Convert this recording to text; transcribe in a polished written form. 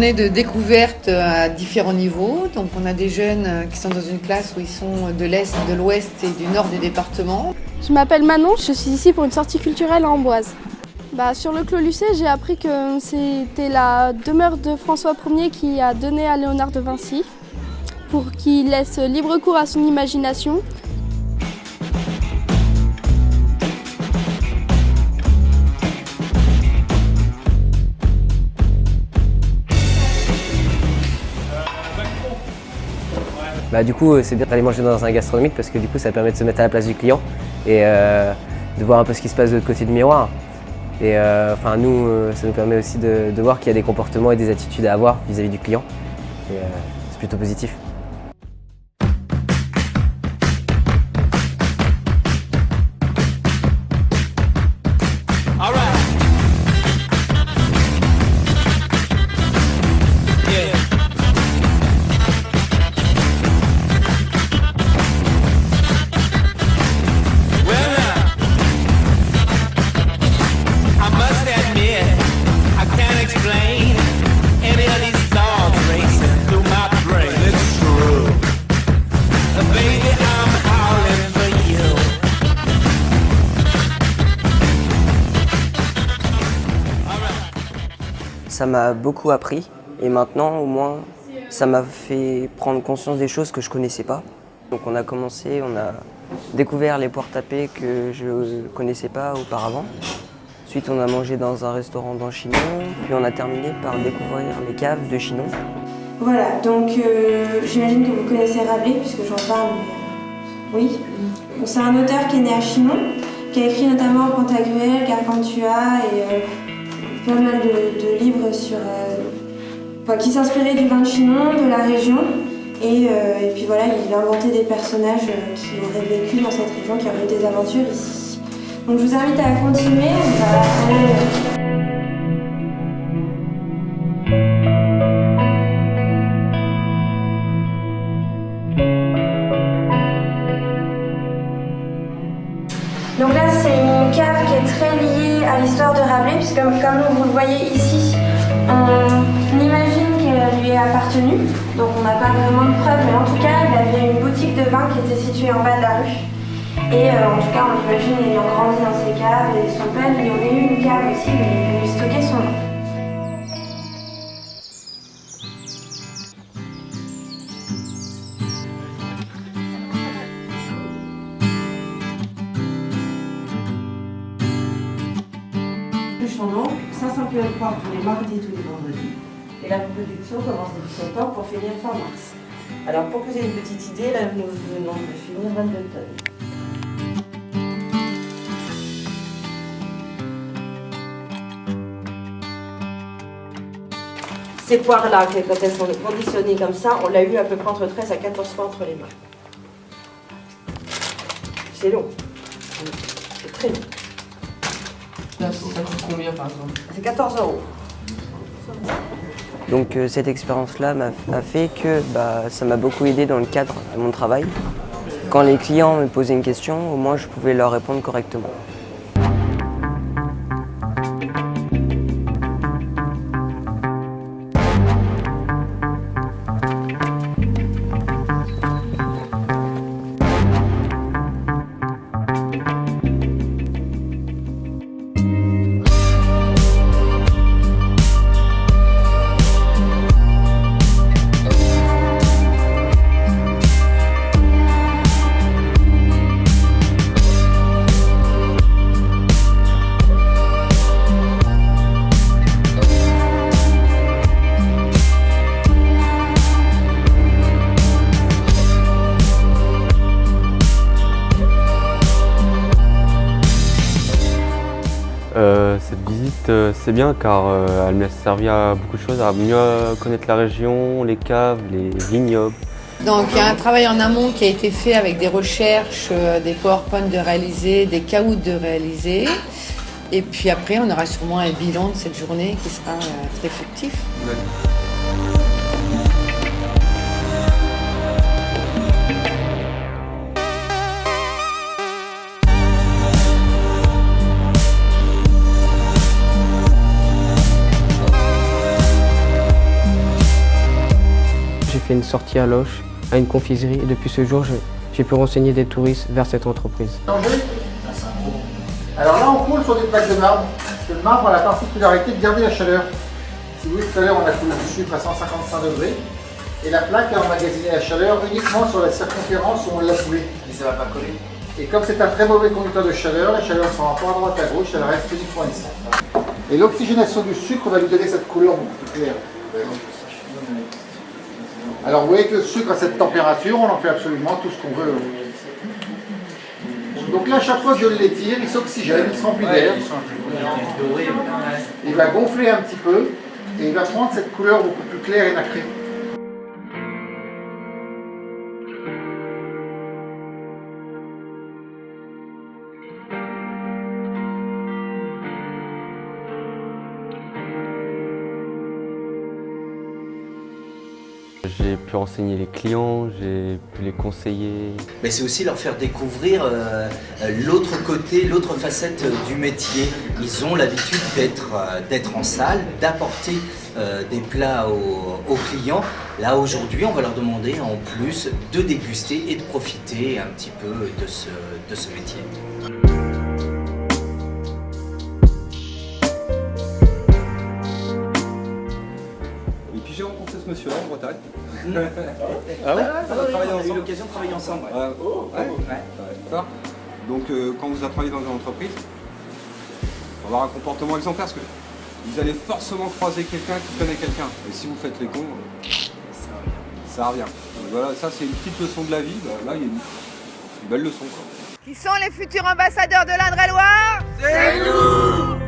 journée de découverte à différents niveaux. Donc on a des jeunes qui sont dans une classe où ils sont de l'Est, de l'Ouest et du Nord du département. Je m'appelle Manon, je suis ici pour une sortie culturelle à Amboise. Sur le Clos Lucé, j'ai appris que c'était la demeure de François Ier qui a donné à Léonard de Vinci pour qu'il laisse libre cours à son imagination. Du coup, c'est bien d'aller manger dans un gastronomique parce que du coup, ça permet de se mettre à la place du client et de voir un peu ce qui se passe de l'autre côté du miroir. Et nous, ça nous permet aussi de voir qu'il y a des comportements et des attitudes à avoir vis-à-vis du client. Et c'est plutôt positif. Ça m'a beaucoup appris et maintenant au moins ça m'a fait prendre conscience des choses que je connaissais pas. Donc on a découvert les poires tapées que je ne connaissais pas auparavant. Ensuite on a mangé dans un restaurant dans Chinon, puis on a terminé par découvrir les caves de Chinon. Voilà, donc j'imagine que vous connaissez Rabelais puisque j'en parle. Oui. C'est un auteur qui est né à Chinon, qui a écrit notamment Pantagruel, Gargantua et pas mal de livres qui s'inspiraient du vin de Chinon, de la région. Et puis voilà, il a inventé des personnages qui auraient vécu dans cette région, qui auraient eu des aventures ici. Donc je vous invite à continuer. On va aller... Donc là, c'est une cave qui est très liée à l'histoire de Rabelais, puisque comme vous le voyez ici, on imagine qu'elle lui est appartenue. Donc on n'a pas vraiment de preuves, mais en tout cas, il avait une boutique de vin qui était située en bas de la rue. Et en tout cas, on l'imagine ayant grandi dans ces caves, et son père, il y aurait eu une cave aussi, mais il stockait son vin. Donc 500 kg de poire tous les mardis et tous les vendredis. Et la production commence début septembre pour finir fin mars. Alors pour que vous ayez une petite idée, là nous venons de finir 22 tonnes. Ces poires-là, quand elles sont conditionnées comme ça, on l'a eu à peu près entre 13 à 14 fois entre les mains. C'est long. C'est très long. Ça coûte combien par exemple? C'est 14 €. Donc cette expérience-là a fait que ça m'a beaucoup aidé dans le cadre de mon travail. Quand les clients me posaient une question, au moins je pouvais leur répondre correctement. Cette visite, c'est bien car elle m'a servi à beaucoup de choses, à mieux connaître la région, les caves, les vignobles. Donc il y a un travail en amont qui a été fait avec des recherches, des PowerPoint de réaliser, des caouts de réaliser. Et puis après, on aura sûrement un bilan de cette journée qui sera très fructif. sorti à Loches, à une confiserie, et depuis ce jour, j'ai pu renseigner des touristes vers cette entreprise. Alors là, on coule sur des plaques de marbre, parce que le marbre a la particularité de garder la chaleur. Si vous voyez, tout à l'heure, on a coulé du sucre à 155 degrés, et la plaque a emmagasiné la chaleur uniquement sur la circonférence où on l'a coulé. Et ça ne va pas coller. Et comme c'est un très mauvais conducteur de chaleur, la chaleur ne s'en va pas à droite à gauche, elle reste uniquement ici. Et l'oxygénation du sucre va lui donner cette couleur beaucoup plus claire. Alors vous voyez que le sucre à cette température, on en fait absolument tout ce qu'on veut. Donc là, à chaque fois que je l'étire, il s'oxygène, il se remplit d'air. Il va gonfler un petit peu et il va prendre cette couleur beaucoup plus claire et nacrée. J'ai pu renseigner les clients, j'ai pu les conseiller. Mais c'est aussi leur faire découvrir l'autre côté, l'autre facette du métier. Ils ont l'habitude d'être en salle, d'apporter des plats aux clients. Là aujourd'hui, on va leur demander en plus de déguster et de profiter un petit peu de ce métier. J'ai rencontré ce monsieur-là en Bretagne. Ah ouais, on a eu l'occasion de travailler ensemble. D'accord. Donc quand vous avez travaillé dans une entreprise, il faut avoir un comportement exemplaire parce que vous allez forcément croiser quelqu'un qui connaît quelqu'un. Et si vous faites les cons, ça revient. Donc voilà, ça c'est une petite leçon de la vie. Là, il y a une belle leçon. Qui sont les futurs ambassadeurs de l'Indre-et-Loire? C'est nous!